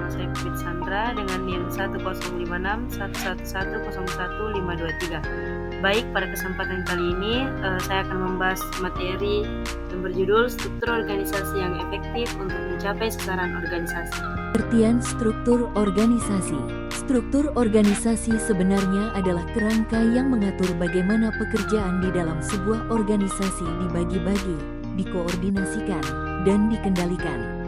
nama saya Pipit Sandra dengan NIM 1056111101523. Baik, pada kesempatan kali ini saya akan membahas materi yang berjudul struktur organisasi yang efektif untuk mencapai sasaran organisasi. Pengertian struktur organisasi. Struktur organisasi sebenarnya adalah kerangka yang mengatur bagaimana pekerjaan di dalam sebuah organisasi dibagi-bagi, dikoordinasikan, dan dikendalikan.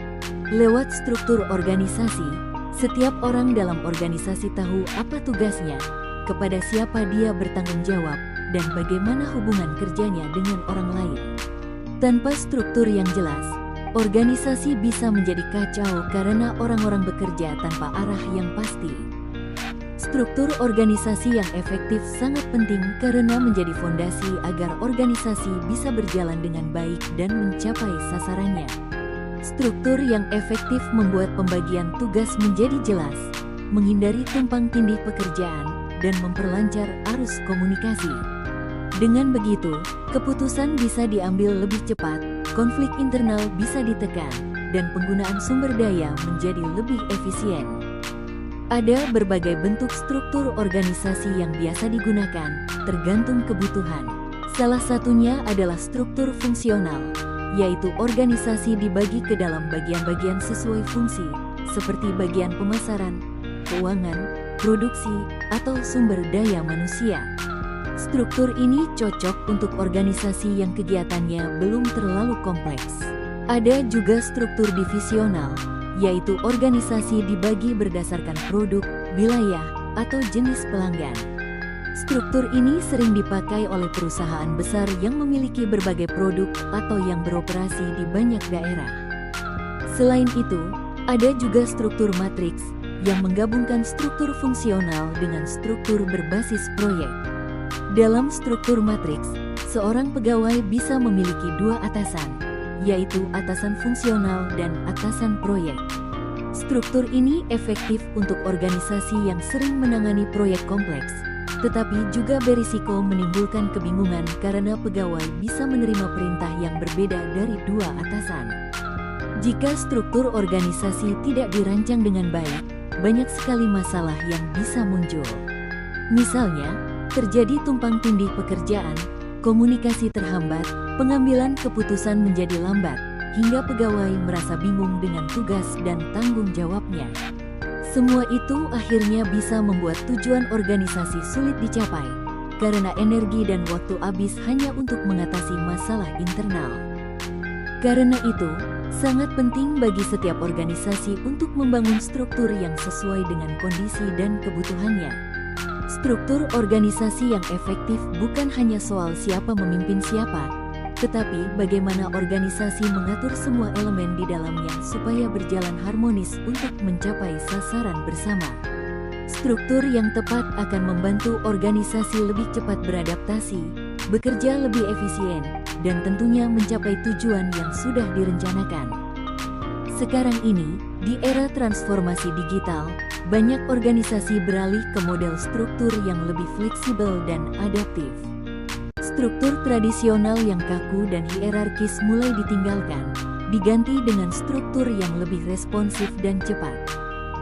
Lewat struktur organisasi, setiap orang dalam organisasi tahu apa tugasnya, kepada siapa dia bertanggung jawab, dan bagaimana hubungan kerjanya dengan orang lain. Tanpa struktur yang jelas, organisasi bisa menjadi kacau karena orang-orang bekerja tanpa arah yang pasti. Struktur organisasi yang efektif sangat penting karena menjadi fondasi agar organisasi bisa berjalan dengan baik dan mencapai sasarannya. Struktur yang efektif membuat pembagian tugas menjadi jelas, menghindari tumpang tindih pekerjaan, dan memperlancar arus komunikasi. Dengan begitu, keputusan bisa diambil lebih cepat, konflik internal bisa ditekan, dan penggunaan sumber daya menjadi lebih efisien. Ada berbagai bentuk struktur organisasi yang biasa digunakan, tergantung kebutuhan. Salah satunya adalah struktur fungsional, yaitu organisasi dibagi ke dalam bagian-bagian sesuai fungsi, seperti bagian pemasaran, keuangan, produksi, atau sumber daya manusia. Struktur ini cocok untuk organisasi yang kegiatannya belum terlalu kompleks. Ada juga struktur divisional, yaitu organisasi dibagi berdasarkan produk, wilayah, atau jenis pelanggan. Struktur ini sering dipakai oleh perusahaan besar yang memiliki berbagai produk atau yang beroperasi di banyak daerah. Selain itu, ada juga struktur matriks yang menggabungkan struktur fungsional dengan struktur berbasis proyek. Dalam struktur matriks, seorang pegawai bisa memiliki dua atasan, yaitu atasan fungsional dan atasan proyek. Struktur ini efektif untuk organisasi yang sering menangani proyek kompleks, tetapi juga berisiko menimbulkan kebingungan karena pegawai bisa menerima perintah yang berbeda dari dua atasan. Jika struktur organisasi tidak dirancang dengan baik, banyak sekali masalah yang bisa muncul. Misalnya, terjadi tumpang tindih pekerjaan, komunikasi terhambat, pengambilan keputusan menjadi lambat, hingga pegawai merasa bingung dengan tugas dan tanggung jawabnya. Semua itu akhirnya bisa membuat tujuan organisasi sulit dicapai, karena energi dan waktu habis hanya untuk mengatasi masalah internal. Karena itu, sangat penting bagi setiap organisasi untuk membangun struktur yang sesuai dengan kondisi dan kebutuhannya. Struktur organisasi yang efektif bukan hanya soal siapa memimpin siapa, tetapi bagaimana organisasi mengatur semua elemen di dalamnya supaya berjalan harmonis untuk mencapai sasaran bersama. Struktur yang tepat akan membantu organisasi lebih cepat beradaptasi, bekerja lebih efisien, dan tentunya mencapai tujuan yang sudah direncanakan. Sekarang ini, di era transformasi digital, banyak organisasi beralih ke model struktur yang lebih fleksibel dan adaptif. Struktur tradisional yang kaku dan hierarkis mulai ditinggalkan, diganti dengan struktur yang lebih responsif dan cepat.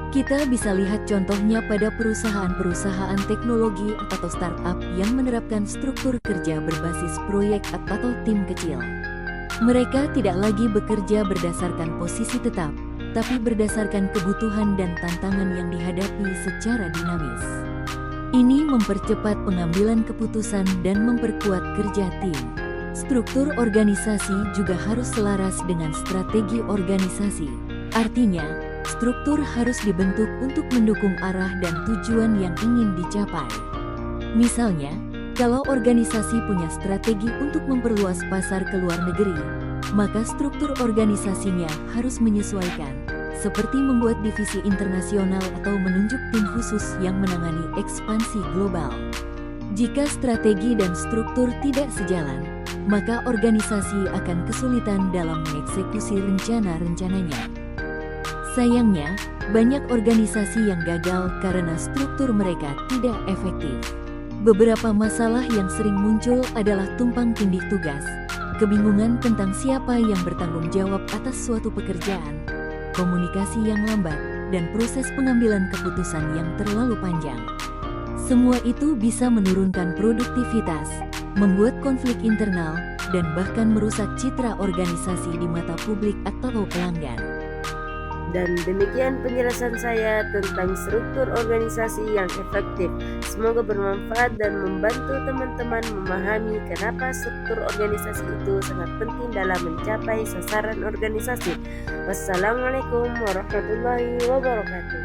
Kita bisa lihat contohnya pada perusahaan-perusahaan teknologi atau startup yang menerapkan struktur kerja berbasis proyek atau tim kecil. Mereka tidak lagi bekerja berdasarkan posisi tetap, tapi berdasarkan kebutuhan dan tantangan yang dihadapi secara dinamis. Ini mempercepat pengambilan keputusan dan memperkuat kerja tim. Struktur organisasi juga harus selaras dengan strategi organisasi. Artinya, struktur harus dibentuk untuk mendukung arah dan tujuan yang ingin dicapai. Misalnya, kalau organisasi punya strategi untuk memperluas pasar ke luar negeri, maka struktur organisasinya harus menyesuaikan, seperti membuat divisi internasional atau menunjuk tim khusus yang menangani ekspansi global. Jika strategi dan struktur tidak sejalan, maka organisasi akan kesulitan dalam mengeksekusi rencana-rencananya. Sayangnya, banyak organisasi yang gagal karena struktur mereka tidak efektif. Beberapa masalah yang sering muncul adalah tumpang tindih tugas, kebingungan tentang siapa yang bertanggung jawab atas suatu pekerjaan, komunikasi yang lambat, dan proses pengambilan keputusan yang terlalu panjang. Semua itu bisa menurunkan produktivitas, membuat konflik internal, dan bahkan merusak citra organisasi di mata publik atau pelanggan. Dan demikian penjelasan saya tentang struktur organisasi yang efektif. Semoga bermanfaat dan membantu teman-teman memahami kenapa struktur organisasi itu sangat penting dalam mencapai sasaran organisasi. Wassalamualaikum warahmatullahi wabarakatuh.